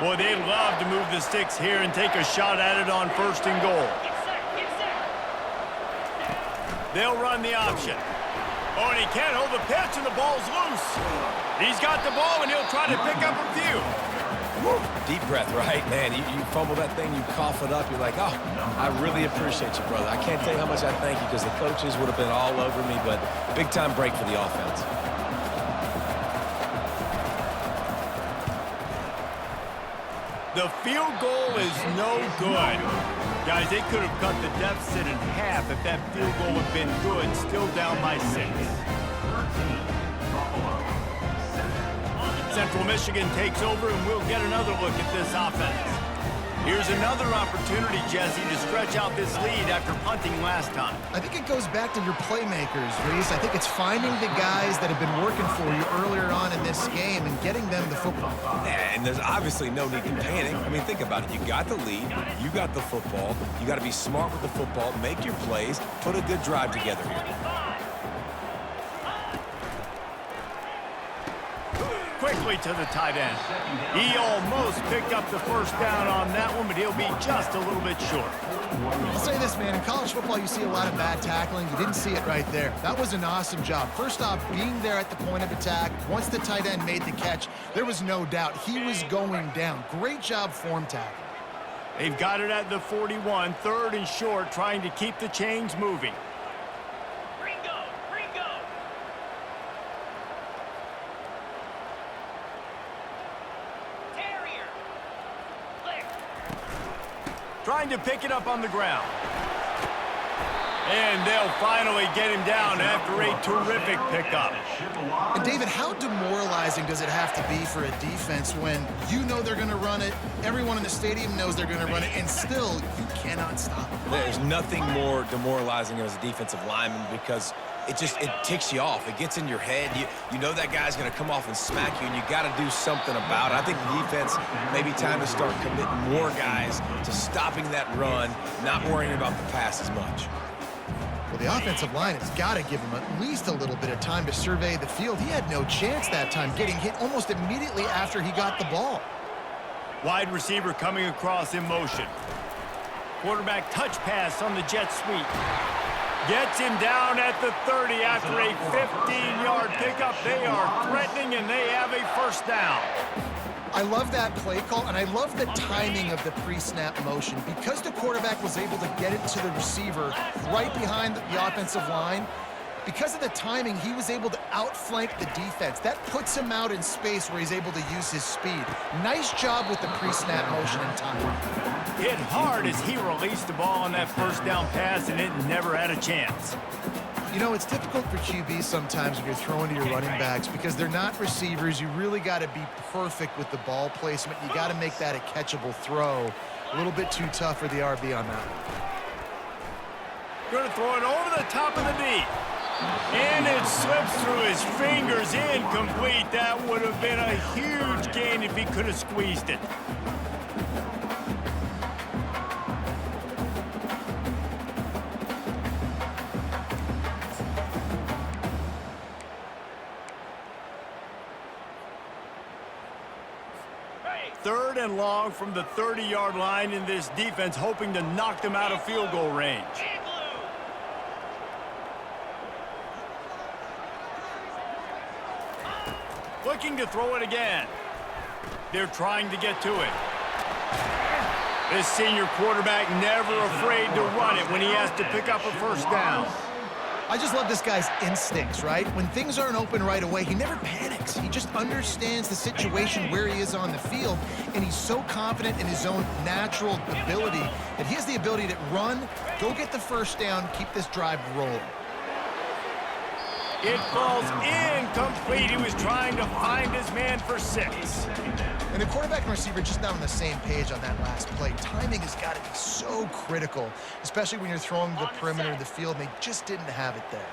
Boy, they love to move the sticks here and take a shot at it on 1st and goal. They'll run the option. Oh, and he can't hold the pitch, and the ball's loose. He's got the ball, and he'll try to pick up a few. Woo. Deep breath, right? Man, you fumble that thing, you cough it up, you're like, oh, I really appreciate you, brother. I can't tell you how much I thank you because the coaches would have been all over me, but big-time break for the offense. The field goal is no good. Guys, they could have cut the deficit in half if that field goal had been good. Still down by 6. Central Michigan takes over, and we'll get another look at this offense. Here's another opportunity, Jesse, to stretch out this lead after punting last time. I think it goes back to your playmakers, Reese. I think it's finding the guys that have been working for you earlier on in this game and getting them the football. And there's obviously no need to panic. I mean, think about it. You got the lead. You got the football. You got to be smart with the football, make your plays, put a good drive together here. Quickly to the tight end. He almost picked up the 1st down on that one, but he'll be just a little bit short. I'll say this, man. In college football, you see a lot of bad tackling. You didn't see it right there. That was an awesome job. First off, being there at the point of attack. Once the tight end made the catch, there was no doubt he was going down. Great job form tackling. They've got it at the 41, 3rd and short, trying to keep the chains moving. Trying to pick it up on the ground. And they'll finally get him down after a terrific pickup. And David, how demoralizing does it have to be for a defense when you know they're going to run it, everyone in the stadium knows they're going to run it, and still you cannot stop it? There's nothing more demoralizing as a defensive lineman because it ticks you off. It gets in your head. You know that guy's going to come off and smack you, and you got to do something about it. I think the defense may be time to start committing more guys to stopping that run, not worrying about the pass as much. Well, the offensive line has got to give him at least a little bit of time to survey the field. He had no chance that time, getting hit almost immediately after he got the ball. Wide receiver coming across in motion. Quarterback touch pass on the jet sweep. Gets him down at the 30 after a 15-yard pickup. They are threatening, and they have a 1st down. I love that play call, and I love the timing of the pre-snap motion. Because the quarterback was able to get it to the receiver right behind the offensive line, because of the timing, he was able to outflank the defense. That puts him out in space where he's able to use his speed. Nice job with the pre-snap motion and timing. Hit hard as he released the ball on that 1st down pass, and it never had a chance. You know, it's difficult for QBs sometimes when you're throwing to your running backs because they're not receivers. You really got to be perfect with the ball placement. You got to make that a catchable throw. A little bit too tough for the RB on that one. Going to throw it over the top of the knee. And it slips through his fingers, incomplete. That would have been a huge gain if he could have squeezed it. Third and long from the 30-yard line in this defense, hoping to knock them out of field goal range. Looking to throw it again. They're trying to get to it. This senior quarterback never afraid to run it when he has to pick up a 1st down. I just love this guy's instincts, right? When things aren't open right away, he never panics. He just understands the situation where he is on the field, and he's so confident in his own natural ability that he has the ability to run, go get the first down, keep this drive rolling. It falls incomplete. He was trying to find his man for 6. And the quarterback and receiver just not on the same page on that last play. Timing has got to be so critical, especially when you're throwing the perimeter of the field, and they just didn't have it there.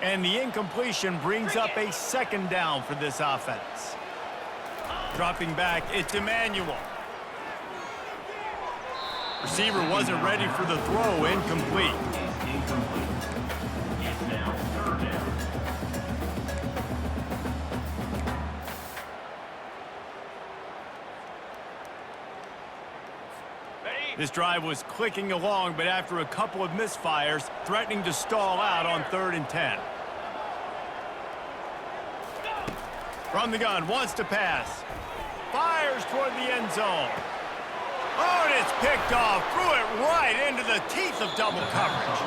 And the incompletion brings up a 2nd down for this offense. Dropping back, it's Emmanuel. Receiver wasn't ready for the throw, incomplete. Incomplete. It's now 3rd down. This drive was clicking along, but after a couple of misfires, threatening to stall out on 3rd and 10. From the gun, wants to pass. Fires toward the end zone. Oh, and it's picked off. Threw it right into the teeth of double coverage.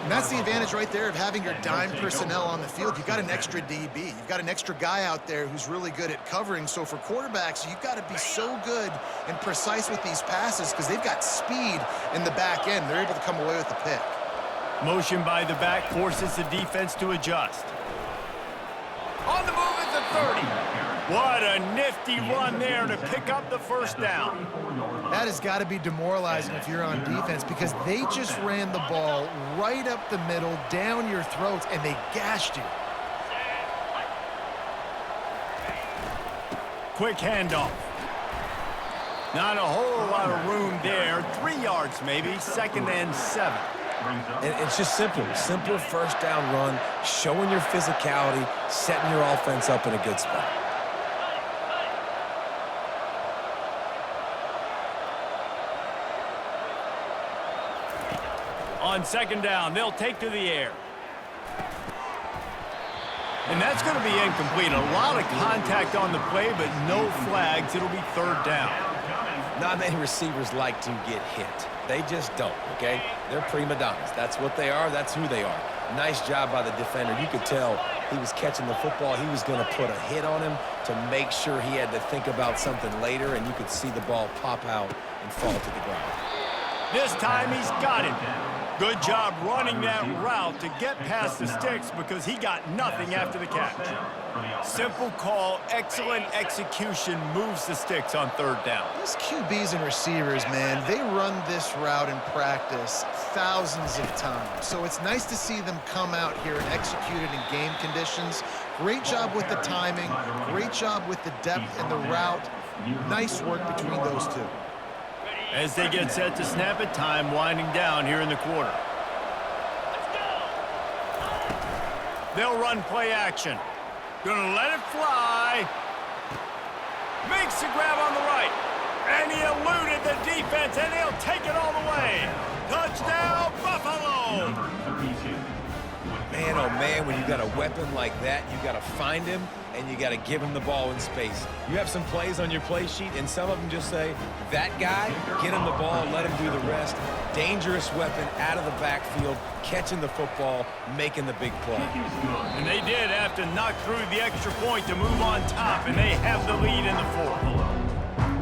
And that's the advantage right there of having your dime personnel on the field. You've got an extra DB. You've got an extra guy out there who's really good at covering. So for quarterbacks, you've got to be so good and precise with these passes because they've got speed in the back end. They're able to come away with the pick. Motion by the back forces the defense to adjust. On the move at the 30. What a nifty run there to pick up the first down. That has got to be demoralizing if you're on defense because they just ran the ball right up the middle, down your throats, and they gashed you. Quick handoff. Not a whole lot of room there. 3 yards maybe, 2nd and 7. And it's just simple 1st down run, showing your physicality, setting your offense up in a good spot. On 2nd down, they'll take to the air. And that's going to be incomplete. A lot of contact on the play, but no flags. It'll be 3rd down. Not many receivers like to get hit. They just don't, okay? They're prima donnas. That's what they are. That's who they are. Nice job by the defender. You could tell he was catching the football. He was going to put a hit on him to make sure he had to think about something later, and you could see the ball pop out and fall to the ground. This time he's got it. Good job running that route to get past the sticks because he got nothing after the catch. Simple call, excellent execution, moves the sticks on 3rd down. These QBs and receivers, man, they run this route in practice thousands of times. So it's nice to see them come out here and execute it in game conditions. Great job with the timing, great job with the depth and the route. Nice work between those two. As they get set to snap it, time winding down here in the quarter. They'll run play action. Gonna let it fly. Makes the grab on the right. And he eluded the defense, and he'll take it all the way. Touchdown, Buffalo! Number 32. Man, oh man, when you got a weapon like that, you got to find him, and you got to give him the ball in space. You have some plays on your play sheet, and some of them just say, that guy, get him the ball, let him do the rest. Dangerous weapon out of the backfield, catching the football, making the big play. And they did have to knock through the extra point to move on top, and they have the lead in the 4th.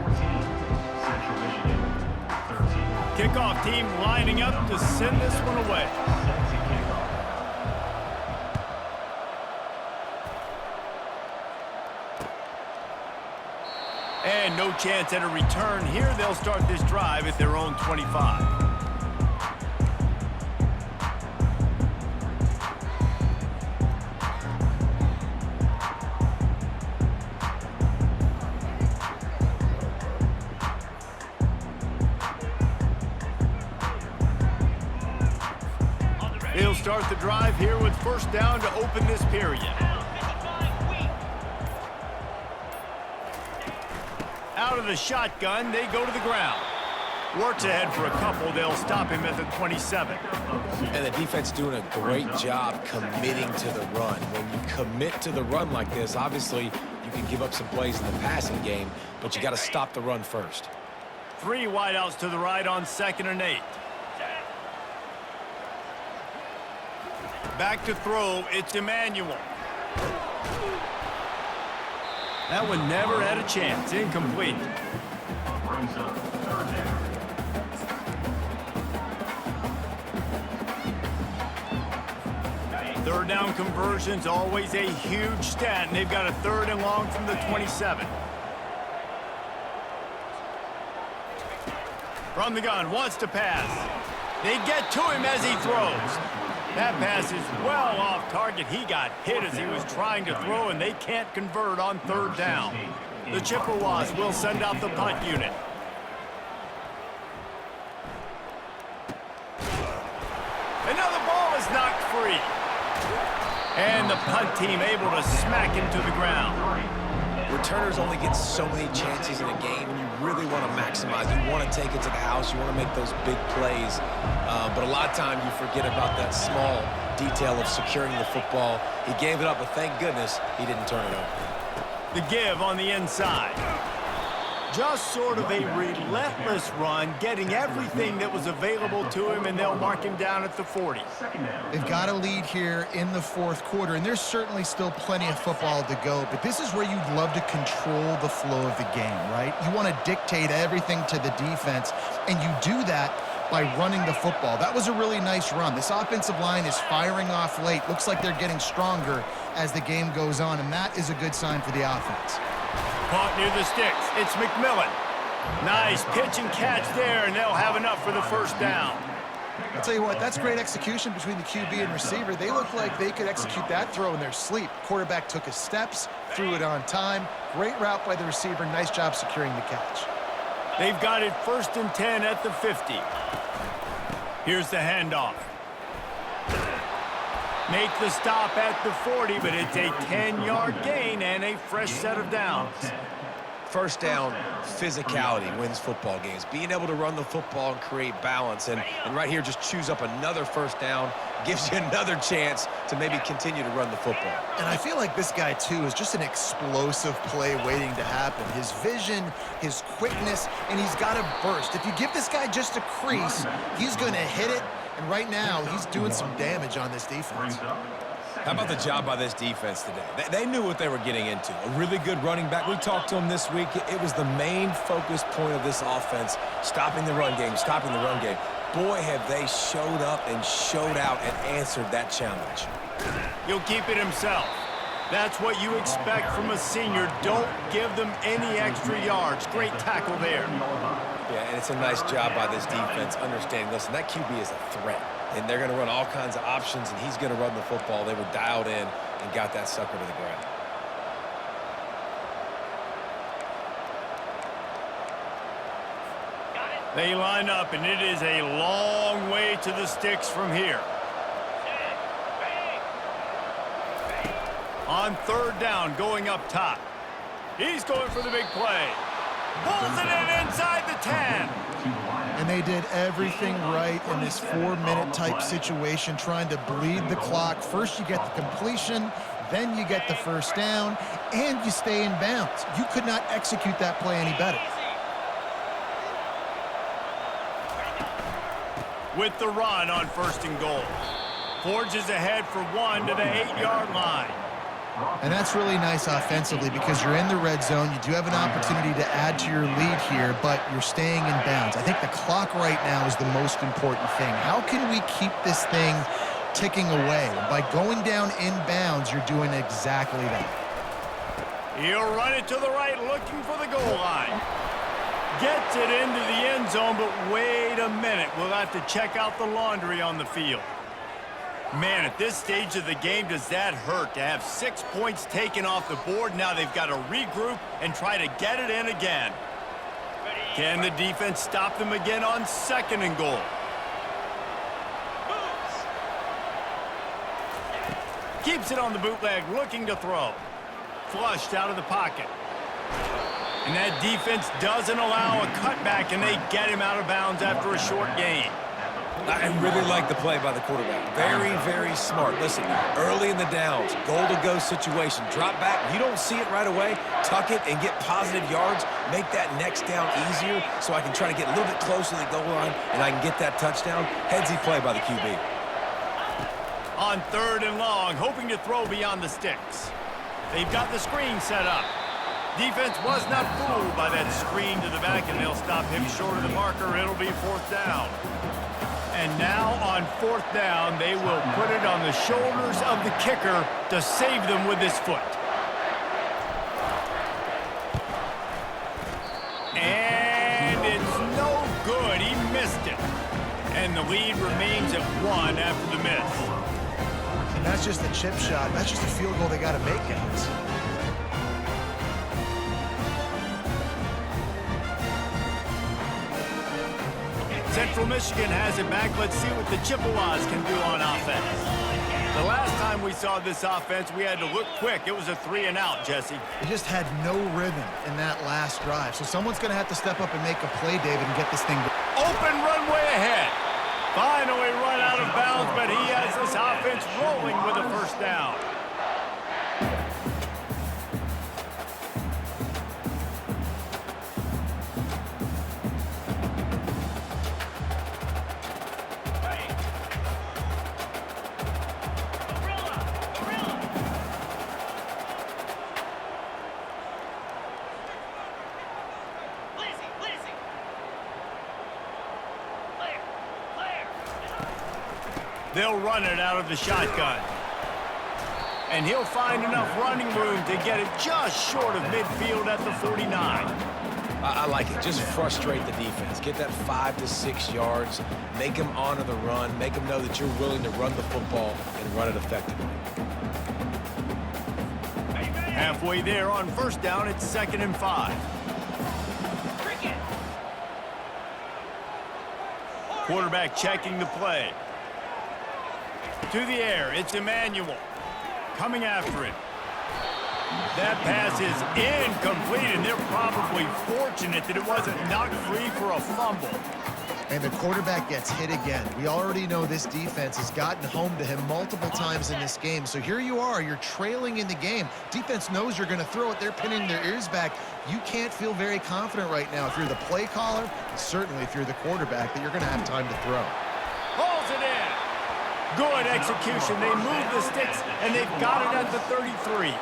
14, Central Michigan. 13. Kickoff team lining up to send this one away. Set to kick off. And no chance at a return here. They'll start this drive at their own 25. They'll start the drive here with 1st down to open this period. Out of the shotgun, they go to the ground. Works ahead for a couple. They'll stop him at the 27. And the defense doing a great job committing to the run. When you commit to the run like this, obviously you can give up some plays in the passing game, but you got to stop the run first. 3 wideouts to the right on 2nd and 8. Back to throw, it's Emmanuel. That one never had a chance. Incomplete. Brings up third down. Third down conversion's always a huge stat, and they've got a 3rd and long from the 27. From the gun, wants to pass. They get to him as he throws. That pass is well off target. He got hit as he was trying to throw, and they can't convert on 3rd down. The Chippewas will send out the punt unit. Another ball is knocked free. And the punt team able to smack him to the ground. Returners only get so many chances in a game, and you really want to maximize. You want to take it to the house. You want to make those big plays. But a lot of times you forget about that small detail of securing the football. He gave it up, but thank goodness he didn't turn it over. The give on the inside. Just sort of a relentless run, getting everything that was available to him, and they'll mark him down at the 40. They've got a lead here in the 4th quarter, and there's certainly still plenty of football to go, but this is where you'd love to control the flow of the game, right? You want to dictate everything to the defense, and you do that by running the football. That was a really nice run. This offensive line is firing off late. Looks like they're getting stronger as the game goes on, and that is a good sign for the offense. Caught near the sticks. It's McMillan. Nice pitch and catch there, and they'll have enough for the 1st down. I'll tell you what, that's great execution between the QB and receiver. They look like they could execute that throw in their sleep. Quarterback took his steps, threw it on time. Great route by the receiver. Nice job securing the catch. They've got it 1st and 10 at the 50. Here's the handoff. Make the stop at the 40, but it's a 10-yard gain and a fresh set of downs. 1st down, physicality wins football games. Being able to run the football and create balance. And right here, just choose up another 1st down, gives you another chance to maybe continue to run the football. And I feel like this guy, too, is just an explosive play waiting to happen. His vision, his quickness, and he's got a burst. If you give this guy just a crease, he's going to hit it. And right now, he's doing some damage on this defense. How about the job by this defense today? They knew what they were getting into. A really good running back. We talked to him this week. It was the main focus point of this offense, stopping the run game, stopping the run game. Boy, have they showed up and showed out and answered that challenge. He'll keep it himself. That's what you expect from a senior. Don't give them any extra yards. Great tackle there. Yeah, and it's a nice job by this defense understanding, listen, that QB is a threat. And they're going to run all kinds of options, and he's going to run the football. They were dialed in and got that sucker to the ground. They line up, and it is a long way to the sticks from here. On 3rd down, going up top. He's going for the big play. Pulls it in inside the 10. And they did everything right in this 4-minute type situation, trying to bleed the clock. First, you get the completion, then you get the 1st down, and you stay in bounds. You could not execute that play any better. With the run on 1st and goal. Forges ahead for 1 to the 8-yard line. And that's really nice offensively because you're in the red zone. You do have an opportunity to add to your lead here, but you're staying in bounds. I think the clock right now is the most important thing. How can we keep this thing ticking away? By going down in bounds, you're doing exactly that. He'll run it to the right, looking for the goal line. Gets it into the end zone, but wait a minute. We'll have to check out the laundry on the field. Man, at this stage of the game, does that hurt to have 6 points taken off the board? Now they've got to regroup and try to get it in again. Can the defense stop them again on 2nd and goal? Keeps it on the bootleg, looking to throw. Flushed out of the pocket. And that defense doesn't allow a cutback, and they get him out of bounds after a short gain. I really like the play by the quarterback. Very, very smart. Listen, early in the downs, goal-to-go situation. Drop back. You don't see it right away. Tuck it and get positive yards. Make that next down easier so I can try to get a little bit closer to the goal line and I can get that touchdown. Headsy play by the QB. On 3rd and long, hoping to throw beyond the sticks. They've got the screen set up. Defense was not fooled by that screen to the back, and they'll stop him short of the marker. It'll be 4th down. And now on 4th down, they will put it on the shoulders of the kicker to save them with his foot. And it's no good. He missed it. And the lead remains at 1 after the miss. And that's just a chip shot. That's just a field goal they got to make, guys. Central Michigan has it back. Let's see what the Chippewas can do on offense. The last time we saw this offense, we had to look quick. It was a 3-and-out, Jesse. They just had no rhythm in that last drive. So someone's going to have to step up and make a play, David, and get this thing. Open runway ahead. Finally run out of bounds, but he has this offense rolling with a 1st down. They'll run it out of the shotgun. And he'll find enough running room to get it just short of midfield at the 49. I like it. Just frustrate the defense. Get that 5 to 6 yards. Make them honor the run. Make them know that you're willing to run the football and run it effectively. Halfway there on 1st down, it's 2nd and 5. Quarterback checking the play. To the air, it's Emmanuel. Coming after it. That pass is incomplete, and they're probably fortunate that it wasn't knocked free for a fumble. And the quarterback gets hit again. We already know this defense has gotten home to him multiple times in this game. So here you are, you're trailing in the game. Defense knows you're going to throw it. They're pinning their ears back. You can't feel very confident right now if you're the play caller, and certainly if you're the quarterback, that you're going to have time to throw. Hauls it in. Good execution. They move the sticks, and they've got it at the 33.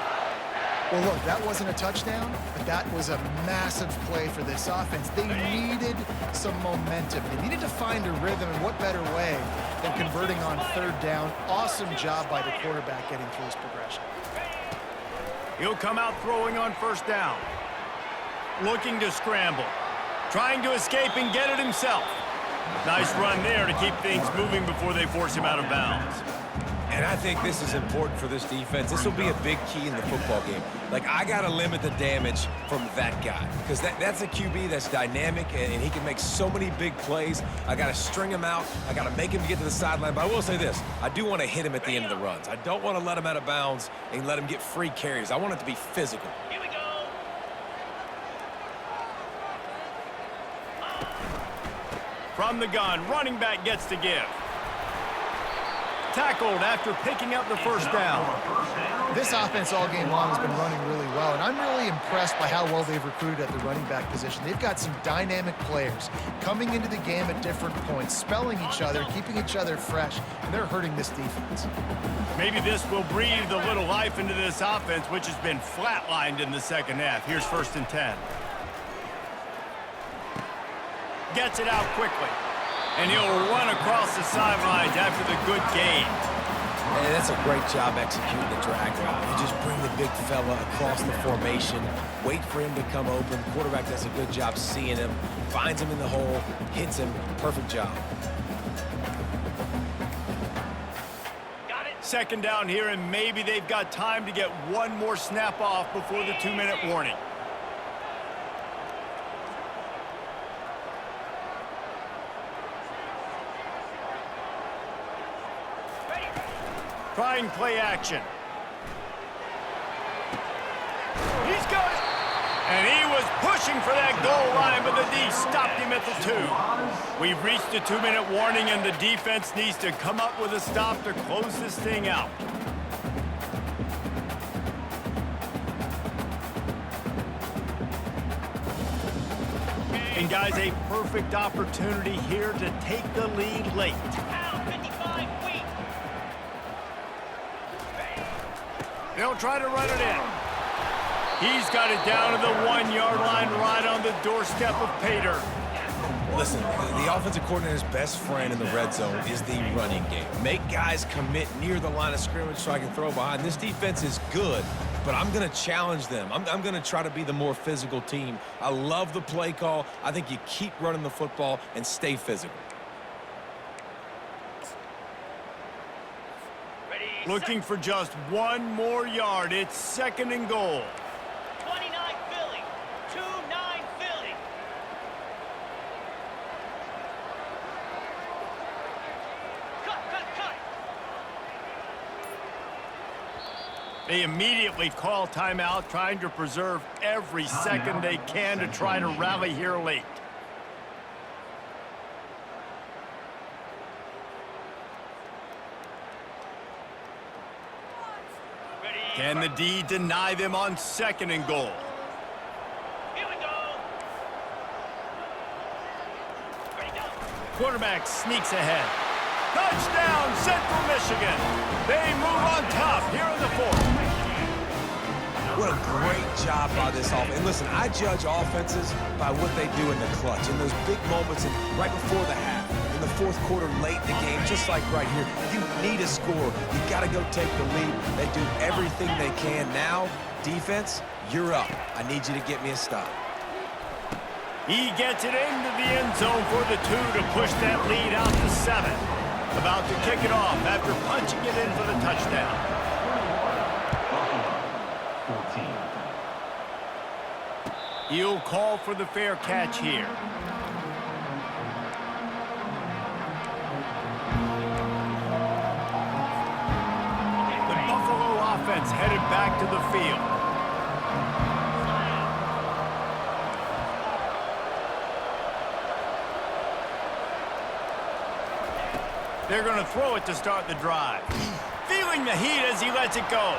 Well, look, that wasn't a touchdown, but that was a massive play for this offense. They needed some momentum. They needed to find a rhythm, and what better way than converting on 3rd down. Awesome job by the quarterback getting through his progression. He'll come out throwing on 1st down. Looking to scramble. Trying to escape and get it himself. Nice run there to keep things moving before they force him out of bounds. And I think this is important for this defense. This will be a big key in the football game. Like, I got to limit the damage from that guy because that's a QB that's dynamic, and he can make so many big plays. I got to string him out. I got to make him get to the sideline. But I will say this. I do want to hit him at the end of the runs. I don't want to let him out of bounds and let him get free carries. I want it to be physical. Here we go. From the gun, running back gets to give. Tackled after picking up the 1st down. This offense all game long has been running really well, and I'm really impressed by how well they've recruited at the running back position. They've got some dynamic players coming into the game at different points, spelling each other, keeping each other fresh, and they're hurting this defense. Maybe this will breathe a little life into this offense, which has been flatlined in the 2nd half. Here's 1st and 10. Gets it out quickly. And he'll run across the sidelines after the good gain. And that's a great job executing the drag route. You just bring the big fella across the formation, wait for him to come open. Quarterback does a good job seeing him, finds him in the hole, hits him. Perfect job. Got it. 2nd down here, and maybe they've got time to get one more snap off before the 2-minute warning. Trying play action. He's got it. And he was pushing for that goal line, but the D stopped him at the 2. We've reached the 2-minute warning, and the defense needs to come up with a stop to close this thing out. And guys, a perfect opportunity here to take the lead late. They'll try to run it in. He's got it down to the 1-yard line right on the doorstep of Pater. Listen, the offensive coordinator's best friend in the red zone is the running game. Make guys commit near the line of scrimmage so I can throw behind. This defense is good, but I'm going to challenge them. I'm going to try to be the more physical team. I love the play call. I think you keep running the football and stay physical. Looking for just 1 more yard. It's 2nd and goal. 29 Philly. 2-9 Philly. Cut. They immediately call timeout, trying to preserve every second they can to try to rally here late. Can the D deny them on 2nd and goal? Here we go. Ready, go. Quarterback sneaks ahead. Touchdown, Central Michigan. They move on top here in the 4th. What a great job by this offense. And listen, I judge offenses by what they do in the clutch, in those big moments and right before the half, in the 4th quarter, late in the game, just like right here. You need a score. You got to go take the lead. They do everything they can. Now, defense, you're up. I need you to get me a stop. He gets it into the end zone for the 2 to push that lead out to 7. About to kick it off after punching it in for the touchdown. 14. He'll call for the fair catch here. The Buffalo offense headed back to the field. They're going to throw it to start the drive. Feeling the heat as he lets it go.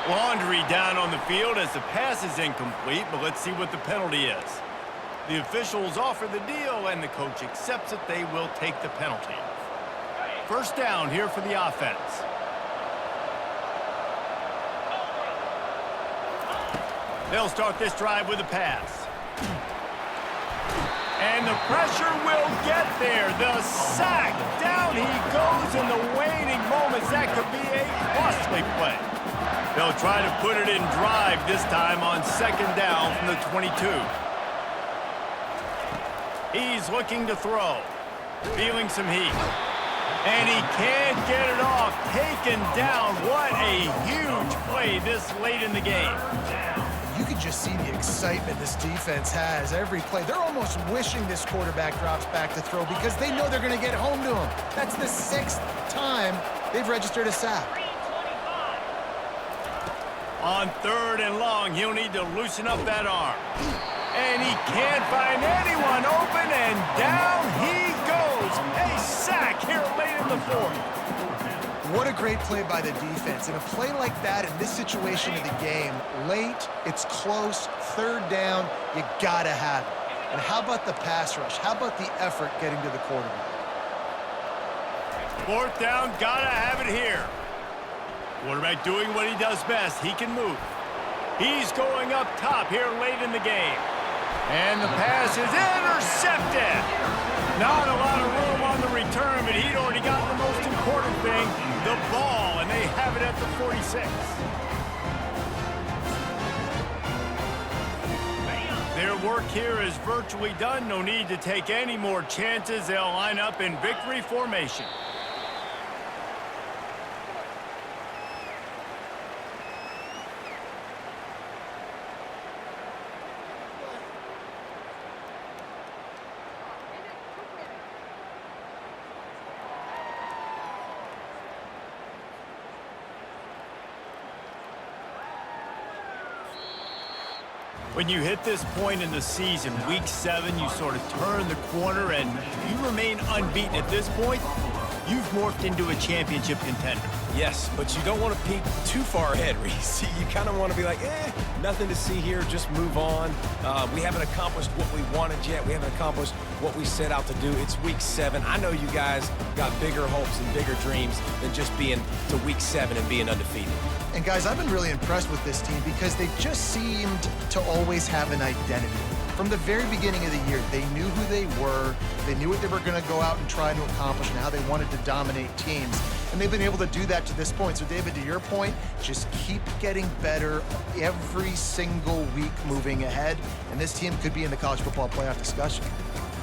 Laundry down on the field as the pass is incomplete, but let's see what the penalty is. The officials offer the deal, and the coach accepts it. They will take the penalty. 1st down here for the offense. They'll start this drive with a pass. And the pressure will get there. The sack. Down he goes in the waning moments. That could be a costly play. They'll try to put it in drive this time on 2nd down from the 22. He's looking to throw. Feeling some heat. And he can't get it off. Taken down. What a huge play this late in the game. You can just see the excitement this defense has every play. They're almost wishing this quarterback drops back to throw because they know they're going to get home to him. That's the 6th time they've registered a sack. 325. On 3rd and long, he'll need to loosen up that arm. And he can't find anyone open, and down he goes. A sack here late in the 4th. What a great play by the defense. And a play like that in this situation of the game, late, it's close, 3rd down, you gotta have it. And how about the pass rush? How about the effort getting to the quarterback? 4th down, gotta have it here. Quarterback doing what he does best. He can move. He's going up top here late in the game. And the pass is intercepted. Not a lot of room on the return, but he'd already got the most important thing, the ball, and they have it at the 46. Their work here is virtually done. No need to take any more chances. They'll line up in victory formation. When you hit this point in the season, week 7, you sort of turn the corner and you remain unbeaten at this point. you've morphed into a championship contender. Yes, but you don't want to peek too far ahead, Reese. You kind of want to be like, nothing to see here, just move on. We haven't accomplished what we wanted yet. We haven't accomplished what we set out to do. It's week 7. I know you guys got bigger hopes and bigger dreams than just being to week 7 and being undefeated. And guys, I've been really impressed with this team because they just seemed to always have an identity. From the very beginning of the year, they knew who they were, they knew what they were going to go out and try to accomplish and how they wanted to dominate teams. And they've been able to do that to this point. So David, to your point, just keep getting better every single week moving ahead. And this team could be in the college football playoff discussion.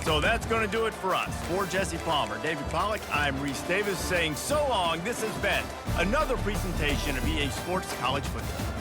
So that's going to do it for us. For Jesse Palmer, David Pollack, I'm Reese Davis saying so long. This has been another presentation of EA Sports College Football.